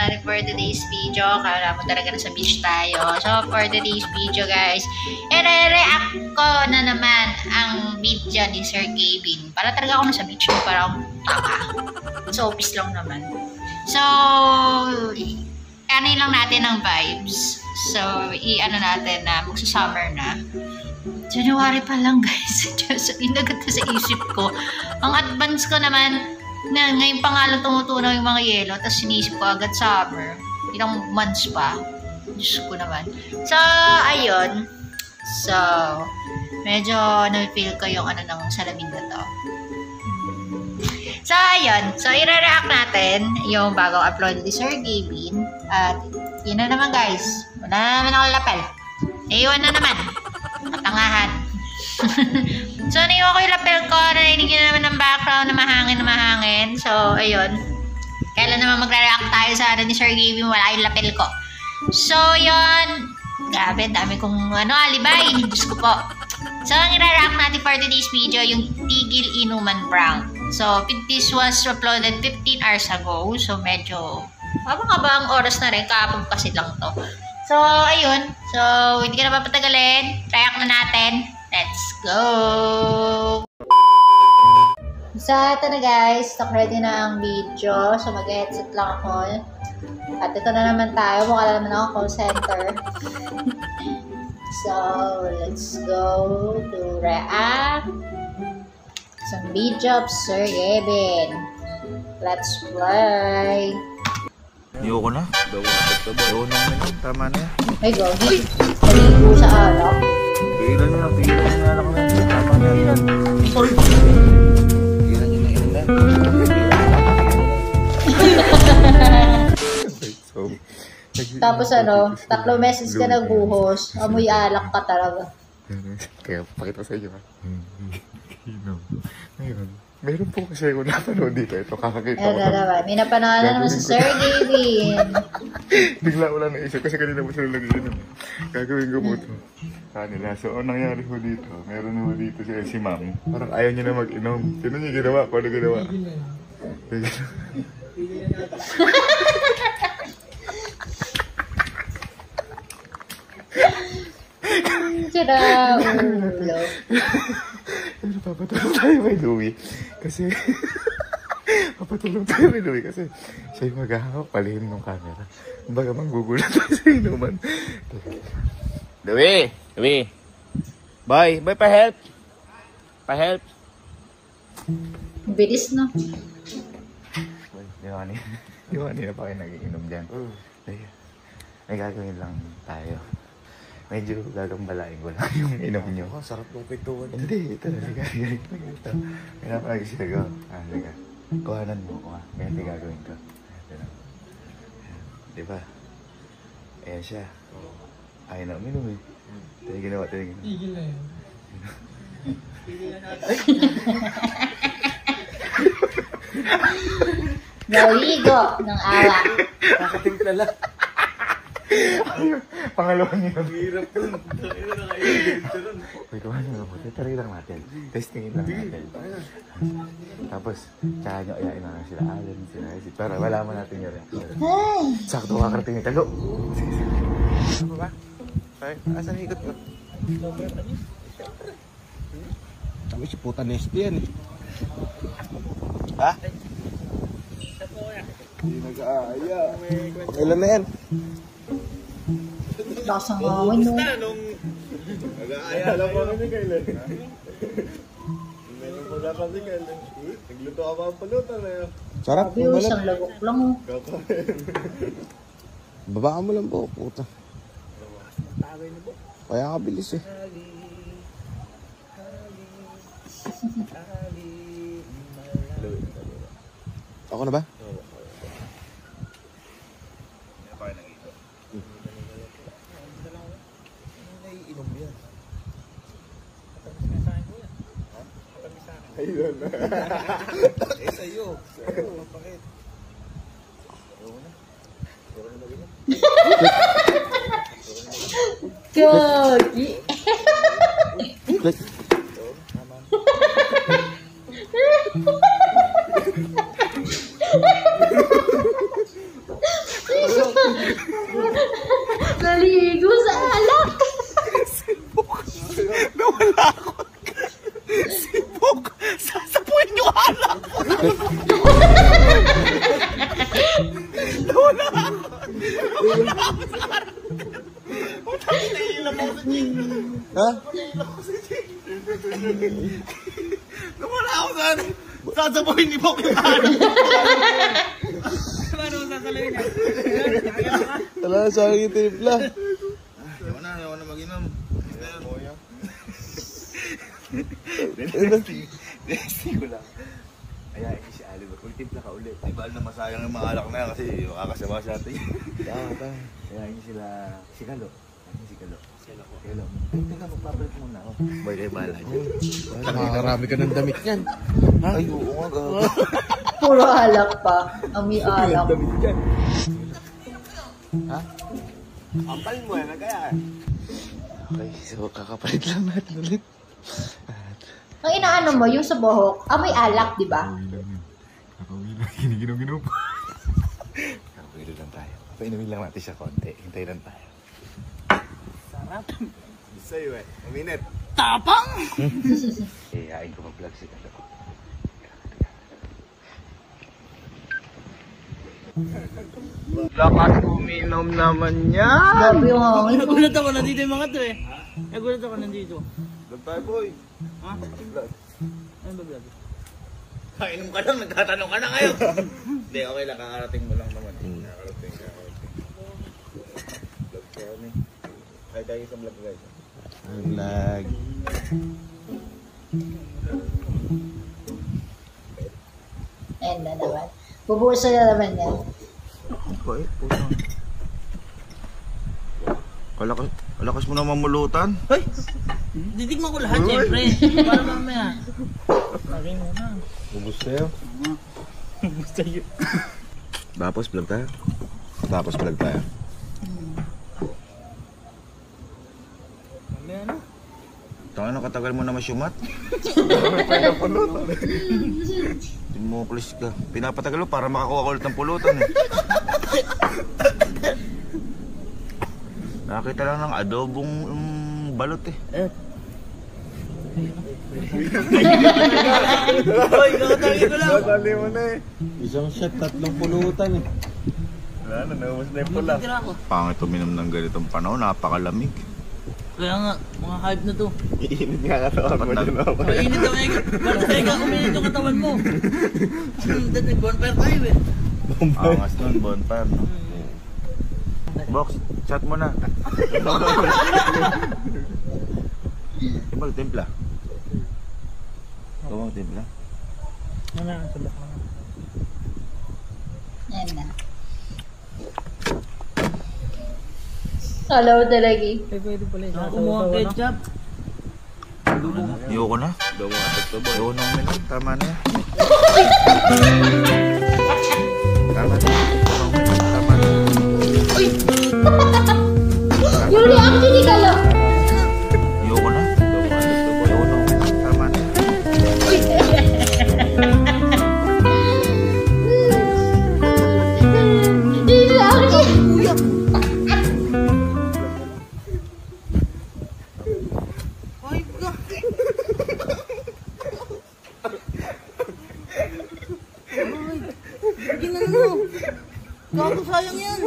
natin for today's video. Kala mo talaga nasa beach tayo. So, for today's video, guys, i-react ko na naman ang video ni Sir Kevin. Para talaga ako nasa beach, parang taka. So, office lang naman. So, ano lang natin ang vibes. So, i-ano natin na magsa-summer na. January pa lang, guys. So, inagad sa isip ko. Ang advance ko naman, na ngayon pa nga lang tumutunaw yung mga yelo, tapos sinisip ko agad summer. Ilang months pa. Diyos ko naman. So, ayun. So, medyo na-feel ko yung ano ng salamin na to. So, ayun. So, i-react natin yung bagong upload ni Sir Kevin. At, yun na naman, guys. Wala na naman ako lapel. Iwan na naman. Katangahan. So, naiwan ko yung lapel ko. Narinig nyo naman ng background na mahangin. So, ayun. Kailan naman magre-react tayo sa ano ni Sir Kevin, wala yung lapel ko. So, yun. Grabe, dami kong alibay. Diyos ko po. So, ang i-react natin for today's video, yung Tigil Inuman Prank. So, this was uploaded 15 hours ago. So, medyo habang oras na rin. Kahapon kasi lang to. So, ayun. So, hindi ka na papatagalin. React na natin. Let's go! So, ito na guys. Stock ready na ang video. So, mag-headset lang ako. At ito na naman tayo. Mukha na naman ako call center. So, let's go to react some video of Sir Kevin. Let's play. Ayoko na. Ayoko na naman. Tama na yan. Ay, gogi. Naligo sa alak. Tigilan nyo lang. Tigilan nyo na lang. Tama na yan. Sorry. Tigilan nyo na yun na. Tapos ano, 3 message ka nagbuhos. Amoy alak ka talaga. Kaya pakita sa inyo ha. Ngayon, meron po kasi ako napanood dito. Ito, kakakita ko. May napanood naman si Sir Kevin. Bigla ko lang naisip kasi kanina po sila nag-iinom. Gagawin ko po ito. Kanila. So, ang nangyari po dito, meron po dito si ma'am. Parang ayaw niya na mag-inom. Sino niya ginawa? Paano ginawa? Sira ulo. Pero papatulong tayo kay Louie. Kasi papatulong tayo kay Louie kasi siya yung maghahawak palihim ng camera. Baga manggugulat tayo sa inuman. Louie! Louie! Boy! Boy, pa-help! Pa-help! Bilis, no? Di ba kanina pa kayo nag-iinom dyan? May gagawin lang tayo. Medyo gagambalain ko lang yung inom nyo. Sarap ng kwentuhan. Hindi, ito. Ito. Pinapagay siya ko. Liga. Kuhanan mo. Ganyan din gagawin ko. Diba? Ayan siya. Ayaw na uminom eh. Ito yung ginawa. Tigil na yun. Naligo ng alak. Kakatimpla lang. Pangalawa niyo. Hirap yun. Nakailan. Uy, kuha nyo mabuti. Taray lang natin. Testingin lang natin. Tapos, tsaka nyo ayain na sila Alan, sila Isaac. Para malaman natin yung reaction. Sakto kakarating ni Talo. Sige. Ano ba? Asan hikot ko? Sabi si puta Nesty yan eh. Ha? Hindi nag-aaya. Kailan na yan? Lasang hawin, no? Nag-aaya lang po kami kailan. Meron po na kasi kailan. Nagluto ka pa ang palutan na yun. Sarap. Sabi yung isang lagok lang, oh. Babaan mo lang po, puta. Kaya kabilis eh. Ako na ba? Ayun na. Sa'yo. Bakit? Gogi. Sibok! Sasapuin yung alak ko! Nawala ako! Nawala ako sa harap! Naiilang ako sa Jing! Ha? Naiilang ako sa Jing! Nawala ako sa ano? Sasapuin ni Bok yung alak! Paano mo sasalayin niya? Wala, sa akin yung timpla. Ayaw na mag-inom. Desti ko lang. Ayain niyo si Ali. Magkultimpla ka ulit. Ay, baal na masayang yung mga alak na yan kasi makakasama siya atin. Tama. Ayain niyo sila. Si Kalo. Ayain si Kalo. Kalo. Teka, magpapalit muna ako. Boy, kayo bahala dyan. Makakarami ka ng damit yan. Ay, oo nga, gago. Puro alak pa. Ami alak. Damit dyan. Ha? Ampal mo yan, kaya. Okay, so kakapalit lang natin ulit. Ang inaano mo, yung sa buhok, amoy alak, di ba? Giniginom-ginom. Kakawilo lang tayo. Painumin lang natin siya konti. Hintay lang tayo. Sarap. Sa'yo eh. Uminit. Tapang! Hain ko mag-vlog si Kalo. Lakas uminom naman yan! Grabe yung hangin. Nagulat ako, nandito yung mga to eh. Nagulat ako, nandito. Vlog tayo, boy. Ha? Vlog. Ano ba vlog? Kainom ka lang, nagtatanong ka na ngayon. Hindi, okay lang. Kakarating mo lang naman. Kakarating. Vlog ka kami. Ay, tayo sa vlog, guys. Vlog. Ayan na naman. Bubuso na naman yan. Bakit? Puto. Kalakas mo na mamulutan. Hoy! Titigman ko lahat, syempre. Para mamaya. Lagay mo na. Ubus sa'yo. Gusto yun. Tapos vlog tayo. Mamaya na. Tangin na katagal mo na masyumat. Timoklis ka. Pinapatagal mo para makakuha ka ulit ng pulutan eh. Nakakita lang ng adobong balot eh. Hoy, kakatangin ko lang. Dali mo na eh. Isang shot, 3 pulutan eh. Wala na, naubos na yung pula. Tira ako. Pangit uminom ng ganitong panahon, napakalamig. Kaya nga, mga hype na to. Iinit nga katawan mo dyan ako. Mainit daw eh. Parang teka, uminit yung katawan mo. Dati, bonfire tayo eh. Angas nun, bonfire no? Box, chat mo na. Ibang timpla. Ito ang timpla. Ano na, sabak mo na. Ayan na. Alam mo talaga eh. Ay, pwede pala yun. Kumuha ang ketchup. Ayoko na. Ayoko na uminom. Tama na yan. Tama na. Tama na. Uy! Yung reaction ni Kalo. Ayoko na. Ayoko na uminom. Tama na. Uy! Yung reaction. Uyak! Ay, ka! Ay, na mo! Gago, sayang yan!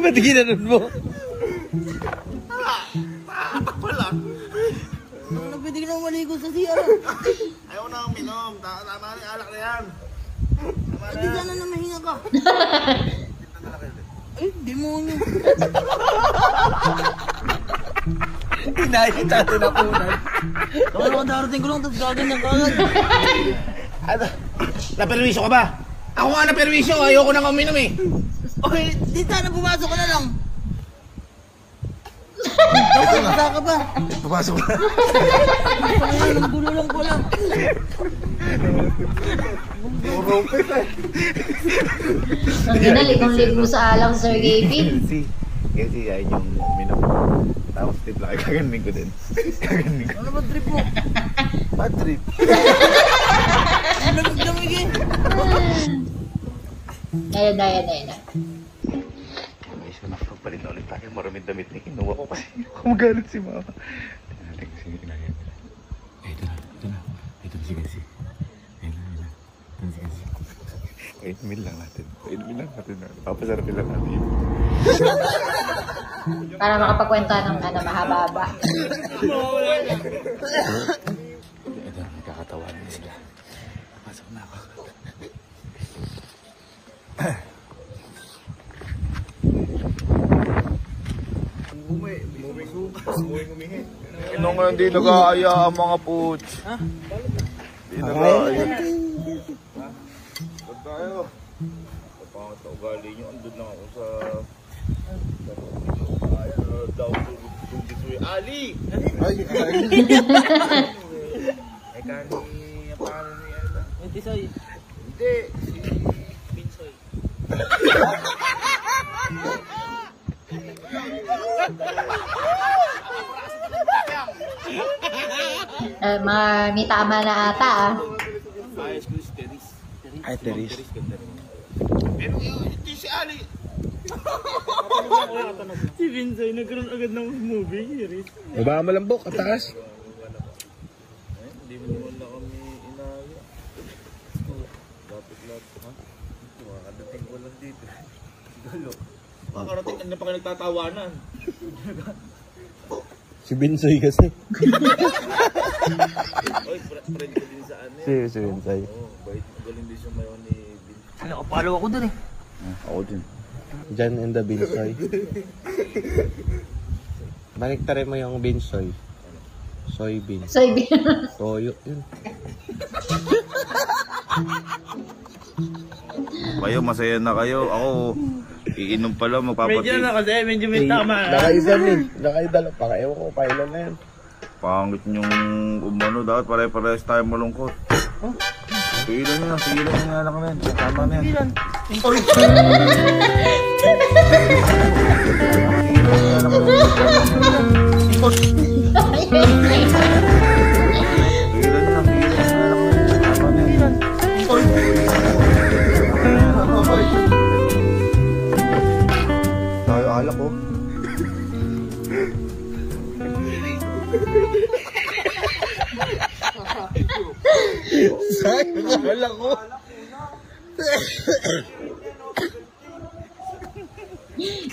Ba't ginanon mo? Wala. Ano pwede ka nang maligo sa CR? Ayaw na uminom. Tama na yung alak na yan. Pwede sana na mahinga ka. Ay, demonyo. Pinahit natin na punan. Ako na darating ko lang, tapos gaganyan ka agad. Ano? Naperwisyo ka ba? Ako nga naperwisyo. Ayoko nang uminom eh. Okay, di sana pumasok ka na lang. Ako, masa ka ba? Papasok na. Ayun, ang gulo lang ko lang. Purupit eh. Ang ginalikong-liko sa alang Sir Gavin. Kasi ayun yung uminom. Tapos tip lang. Kaganin ko din. Kaganin ko. Ano ba trip mo? Bad trip. Lamig-lamig eh. Ayan na, ayan na, ayan na. Kasi makapagpalit na ulit tayo. Maraming damit na kinuha ko kasi kumagalit si mama. Tignan natin kasi inayaan nila. Ito na. Ito na si Gansi. Ayun na. Ito na si Gansi. Inumin lang natin. Papasarapin lang natin. Para makapagkwenta ng mahaba-haba. Ito na, nagkakatawanan sila. Pasok na ako. Ano nga hindi nag-aaya ang mga pooch? Ha? Hindi nag-aaya. Ba't tayo? Kapangit na ugali nyo. Andun lang ako sa... Ali! Ay, Ali! Ay, kani... Paano niya? Hindi, Soy. Hindi! Si... Binsoy. May tama na ata ah. Ay, Teris. Pero hindi si Ali. Si Binsoy, nagkaroon agad ng movie, Iris. Baba malambok, atakas. Hindi mo naman na kami inaya. Dapat lahat, ha? Makakadating ko lang dito. Galo. Makakarating ka na pa kayo nagtatawanan. Si Binsoy kasi. Oy, friend ko din sa ano eh. Si Binsoy. Oo, bait. Galing din siya mayon ni Bin. Nakapalo ako dun eh. Ako din. Jan and the Binsoy. Baliktarin mo yung Binsoy. Soybean. Soybean. Toyo yun. Kayo, masaya na kayo. Ako, iinom pala, magpapatid. Medyo na kasi, medyo may tama. Nakaisa min. Nakaidala pa. Ewan ko, pailan na yan. Pangit yung umano, dapat pare-parehas tayo malungkot. Pigilan nyo na lang kami. Tama na yan. Pigilan nyo na lang kami. Tama na yan. Tayo alak ko. Nakakala ko.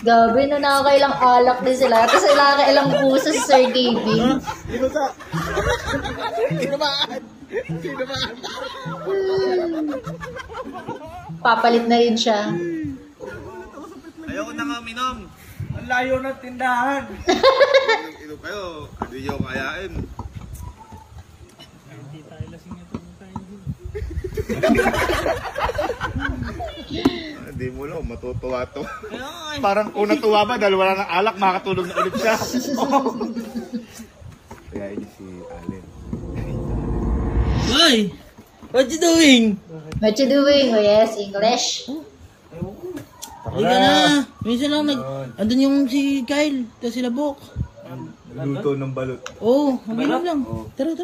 Gabi na nakakailang alak din sila. Tapos nakakailang puso si Sir Gavin. Papalit na rin siya. Ayoko na nga minom. Ang layo ng tindahan. Ito kayo, hindi nyo kayain. Hindi mo lang, matutuwa to. Parang kung natuwa ba dahil wala ng alak, makakatulog na ulit siya. Kaya yun si Allen. Hoy! What you doing? What you doing? Oh yes, English. Hindi ka na. Minsan lang andun yung si Kyle, tapos sila Bok. Luto ng balot. Oo, uminom lang. Tara.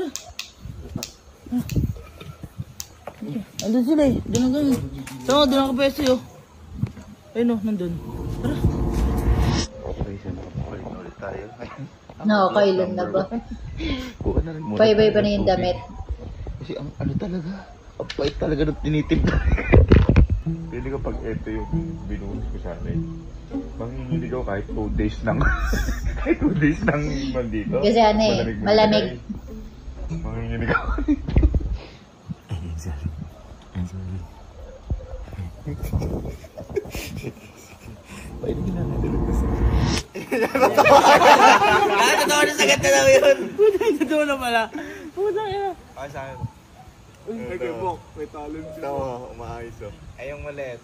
Andun sila eh. Doon hanggang. Doon ako pwesto yun. Ayun o, nandun. Tara. Okay, siya nakapakal na ulit tayo. Nakakailan na ba? Kuha na rin muna. Bye-bye pa na yung damit. Kasi ang ano talaga, ang pait talaga ng tinitip. Pili ko pag ito yung binuhos ko sa akin. Manginginig ako kahit 2 days nang kahit 2 days nang mandito. Kasi ano eh, malamig. Manginginig ako. Pwede na natin kasi. Totoo na sagat na lang yun. Totoo na pala. Puta yan. Ay, sa akin. May kibok, may talon siya. Ito, umaayos oh. Ay, yung maliit.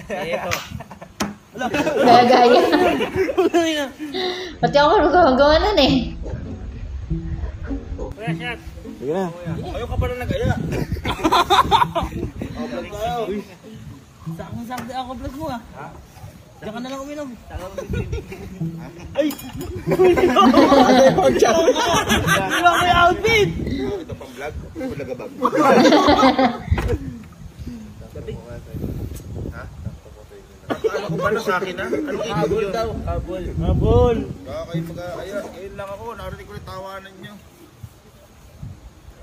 Ito. Gaya-gaya. Pati ako magagawa nun eh. Sige na. Ayaw ka pa na nag-aya. Sakang-sakti ako plus mo ah. Diyan ka na lang uminom. Ay! Di ba may outfit? Ito pang vlog. Pulagabag. Ha? ako pala sa akin ha? Anong ibig Habol yun? daw. Habol. Habol. Baka kayo mag-aaya. Ngayon lang ako, narinig ko yung tawanan nyo.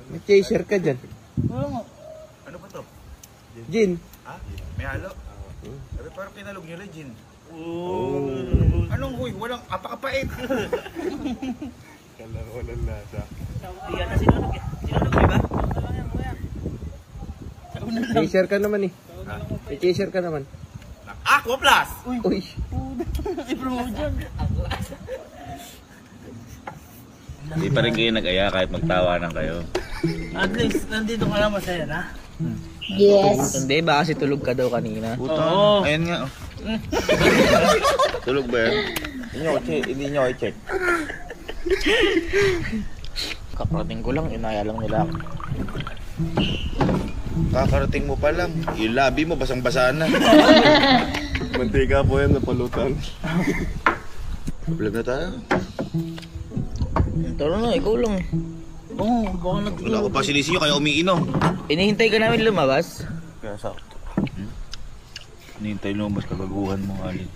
May chaser ka dyan. Oo nga. Ano ba to? Gin. Ha? May halo? Sabi parang pinalog nyo lang, Jin. Oo. Anong huy? Walang apakapait. Kala ko walang lasa. Iyan na sinunog eh. Sinunog ba? Chaser ka naman eh. May chaser ka naman. Aqua Plus! Uy. I-promote dyan. Hindi pa rin kayo nag-aya kahit magtawanan kayo. At least, nandito ka na masaya na. Yes. Hindi, baka kasi tulog ka daw kanina. Oo. Ayan nga. Oh. Tulog ba yan? Hindi nyo i-check. Kakarating ko lang, inaya lang nila ako. Kakarating mo pa lang. Yung labi mo, basang-basa na. Mantika po yan, napalutan. Vlog na tayo. Tara na, ikaw lang. Oo, baka nag... Wala ko pa sinisi nyo, kaya umiinom. Inihintay ka namin lumabas. Kaya sakto. Hinihintay lumabas kagaguhan mo, Alin.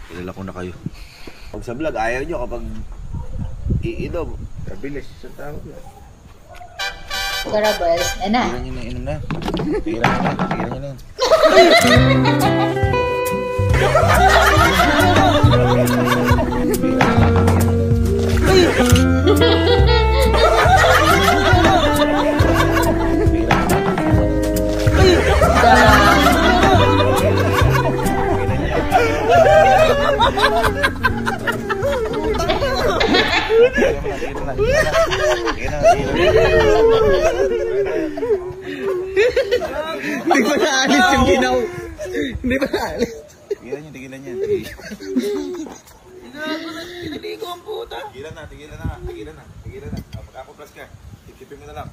Kilala ko na kayo. Pag sa vlog, ayaw nyo kapag iinom. Kabilis sa tao. Garabas. Ayan na. Tigilan nyo na, inom na. Tigilan nyo na, tigilan nyo na. Hindi ba naalis yung ginaw? Hindi ba naalis? Tigilan nyo, tigilan nyo. Piniligo ang puta. Tigilan na, tigilan na, tigilan na, tigilan na. Mag-aqua-plus ka. Ikipin mo na lang.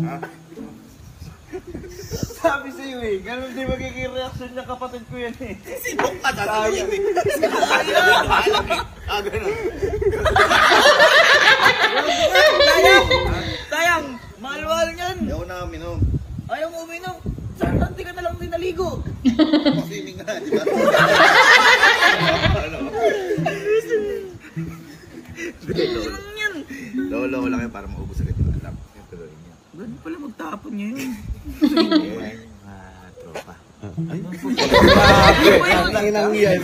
Ha? Sabi sa'yo eh, ganun di magiging reaction niya kapatid ko yan eh. Sinong ka na tayo? Ganun. Sayang! Sayang! Mahal-mahal niyan! Ayaw na minom. Ayaw mo uminom. Sana hindi ka na lang din naligo. Swimming nga, di ba? Ano yan? Lolo ko lang yun para maubos agad yung alam. Yung tuloy niya. Ganun pala magtapon niya yun. Yan yung tropa. Ang inang yan.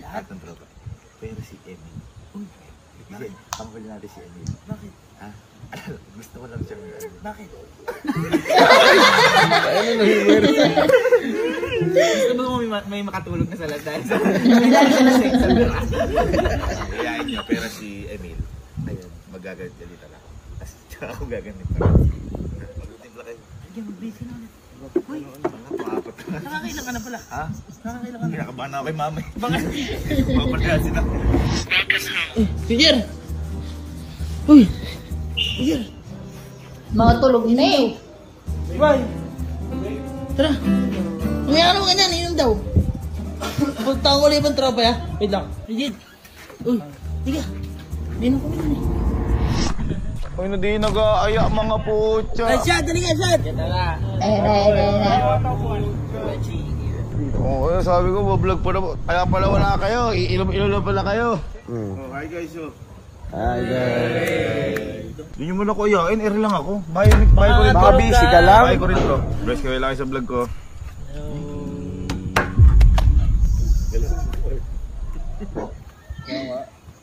Lahat ng tropa. Pero si Emil. Bakit? Tanggal natin si Emil. Bakit? Ha? Gusto ko lang siya. Bakit? Ano na humor? Gusto mo may makatulog na sa lad dahil sa sex sa bira. Iyain niyo, pero si Emil, ayun, magagalit dito lang. Tapos tsaka ako gaganit pa. Magtimpla kayo. Sige, mag-busy na ulit. Uy, Maapat na. nakakailan ka na pala. Ha? Nakakailan ka na. Kinakabahan ako kay mama. Bakit? Mapalgasin ako. Pijer! Uy! Pijer! Mga tulog na eh. Bye! Tara! Umiyak mo ganyan, inom daw. Punta ko ulit ibang tropa ya. Wait lang. Pijer! Uy! Tiga! Inom ko ganyan eh. Uy, na di nag-aaya mga putya. Ay, shot! Dali ka, shot! Yan na. Ayan na, ayan na. Oo, sabi ko, bablog pa na. Kaya pala wala kayo. Iinom-inom na pala kayo. Hmm. Hi guys, oh. Ay, Hindi nyo muna ko iyain, eri lang ako. Bayo ko rin. baka busy ka lang. Bayo ko rin bro. Bless kayo lang sa vlog ko.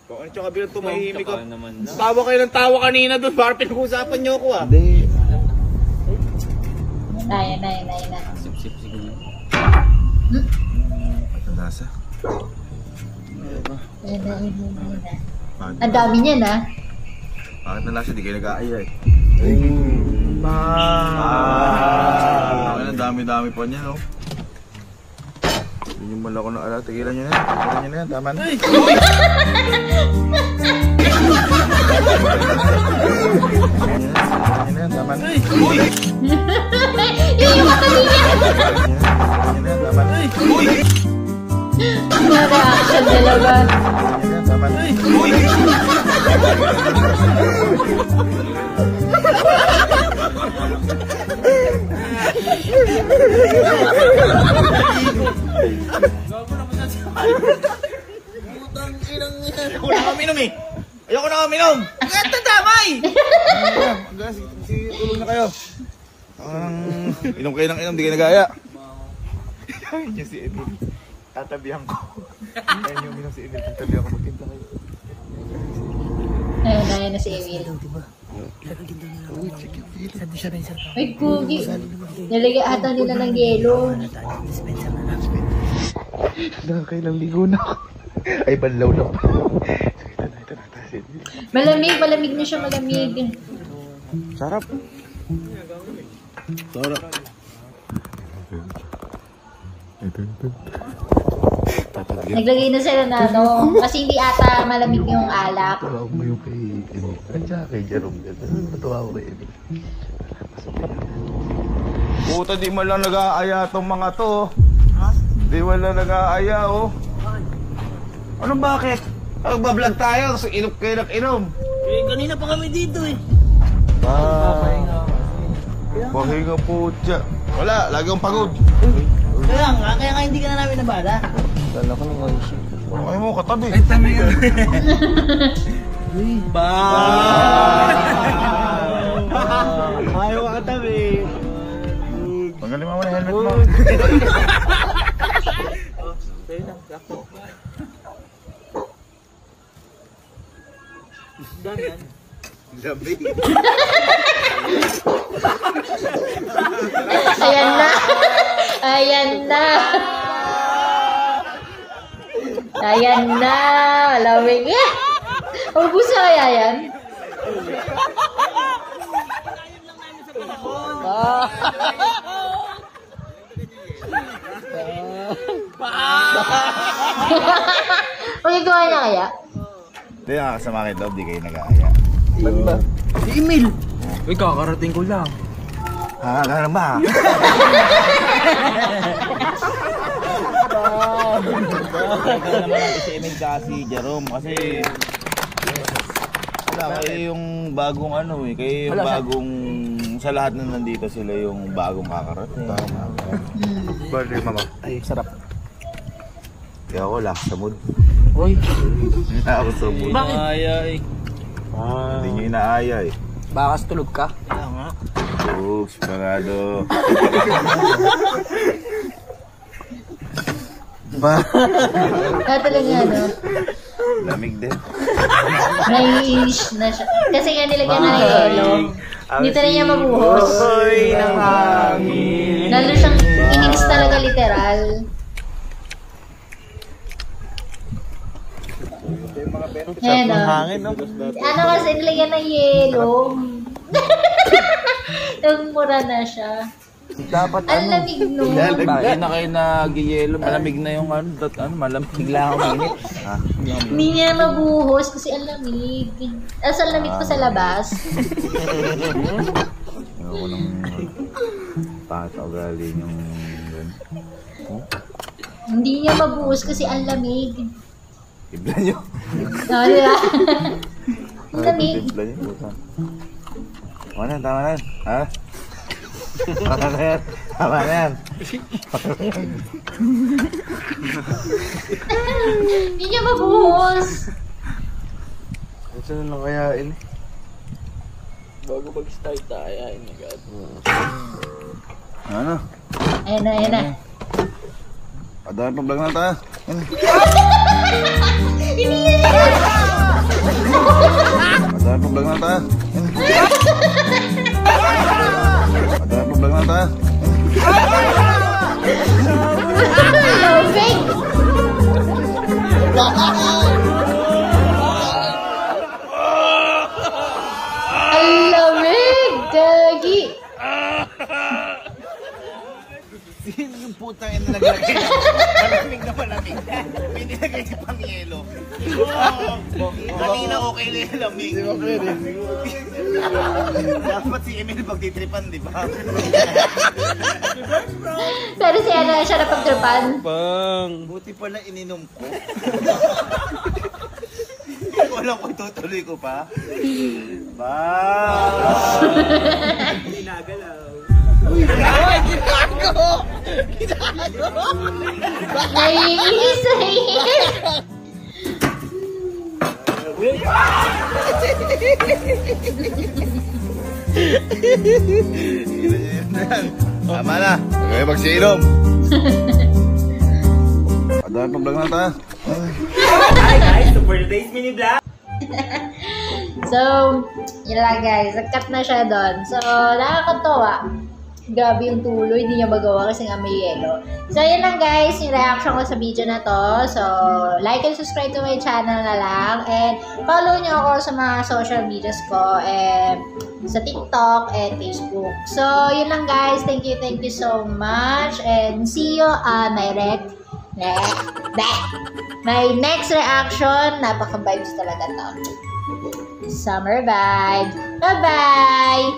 Kung ano tsaka bilang tumahimik ka. Tawa kayo ng tawa kanina doon. Parang pinag-uusapan nyo ako ah. Hindi. Ayan na, ayan na, ayan na. Sip-sip siguro. Ang nasa. Ayan na, ayan na, ayan na. Bakit? Ang dami niyan ah. Bakit na nasa? Di kayo nag-aaya eh. Ang dami-dami pa niya no. Hindi nyo mala ko na ala. Tigilan nyo na yan. Tigilan nyo na yan. Tama na. Tigilan nyo na yan. Tama na. Yung mata niya! Tigilan nyo na yan. Tama na. Mga reaction talaga. Tigilan nyo na yan. Tama na. Putang inang yan. Ayoko na uminom eh. Ayoko na uminom. Agad na damay! Sige, tulog na kayo. Inom kayo ng inom, di kayo nagaya. Ayun niya si Emil. Tatabihan ko. Ayun yung uminom si Emil. Tatabihan ko, magtinta kayo. Ayun na si Emil. Ay, Kugi. Nalagay ata nila ng yelo. Nakakailang ligo na ako. Ay, banlaw na pa. Ito na. Malamig na siya, malamig. Sarap. Sarap. Ito. Naglagay na sila na ano, kasi hindi ata malamig yung alak. Tawag mo yung kay Emil. At saka kay Jerome. Natuwa ako kay Emil. Puta, di man lang nag-aaya tong mga to. Di man lang nag-aaya, oh. Anong bakit? Magbablog tayo, kasi inom kayo ng inom. Eh, kanina pa kami dito eh. Pahinga po siya. Wala, lagi akong pagod. Kaya nga hindi ka na namin nabala. Kala ko nung ayusin. Ay mo, katabi. Ay, tama yan. Ayaw ka katabi. Tanggalin mo na helmet mo. Gabi. Ayan na. Ayan na. Ayan na. Malamig. Ubus na kaya yan? Magagawa niya kaya? Hindi nakakasama kayo, di kayo nag-aaya. Ba't ba? Si Emil. Uy, kakarating ko lang. Ha, gano'n ba? Gano'n naman natin si Emil kasi Jerome kasi wala, kayo yung bagong ano eh, kayo yung bagong sa lahat na nandito sila yung bagong kakarating. Bali, mama. Ay, sarap. Kaya ako lang sa mood. Uy. Hindi na ako sa mood. Bakit? Hindi nyo inaaya eh. Bakas tulog ka? Kaya nga. Oops, parado. Talaga ano? Lamig din. Naiinis na siya. Kasi nga nilagyan na ng yelo. Dito na niya mabuhos. ng hangin. Lalo siyang ininis talaga literal. Ayan o. Hangin, no? Ano kasi nilagyan ng yelo. Nagmura na siya. Dapat Ang lamig nun. Bakit na kayo nag-yelo? Malamig na yung ano, malamig. Bigla ako mainit. Hindi niya mabuhos kasi ang lamig. As ang lamig pa sa labas. Ayoko nang pangit na ugali yung Hindi niya mabuhos kasi ang lamig. Tibla nyo. Ano ba? Ang lamig. Tibla nyo. Tama na yan. Ha? Tama na yan. Tama na yan. Hindi niya mabuhos. Saan na lang kayain eh? Bago mag-start tayo, ay agad. Ano? Ayan na, ayan na. Adaan pa vlog na tayo. Yan. Adaan pa vlog na tayo. Yan. Adaan pa vlog na tayo. Perfect! Ang lamig! Gagi! Sino yung putang ina naglagay? Malamig na malamig. May nilagay si pang yelo. Kanina okay na yung lamig. Di ba pwede? Dapat si Emil pagtitripan, di ba? Pero siya na siya na pagtripan. Buti pala ininom ko. Hindi ko alam kung tutuloy ko pa. Ba! Hindi nagalaw. Uy! Ginagawa! Naiinis, naiinis. Tama na. Kaya magsiinom. Adaan pa vlog na tayo. So, yun lang guys. Nag-cut na siya doon. So, nakakatawa. Grabe yung tuloy. Hindi niya magawa kasi nga may yelo. So, yun lang guys. Yung reaction ko sa video na to. So, like and subscribe to my channel na lang. And follow niyo ako sa mga social medias ko. And sa TikTok and Facebook. So, yun lang guys. Thank you so much. And see you on my my next reaction. Napaka-vibes talaga to. Summer vibe. Bye-bye!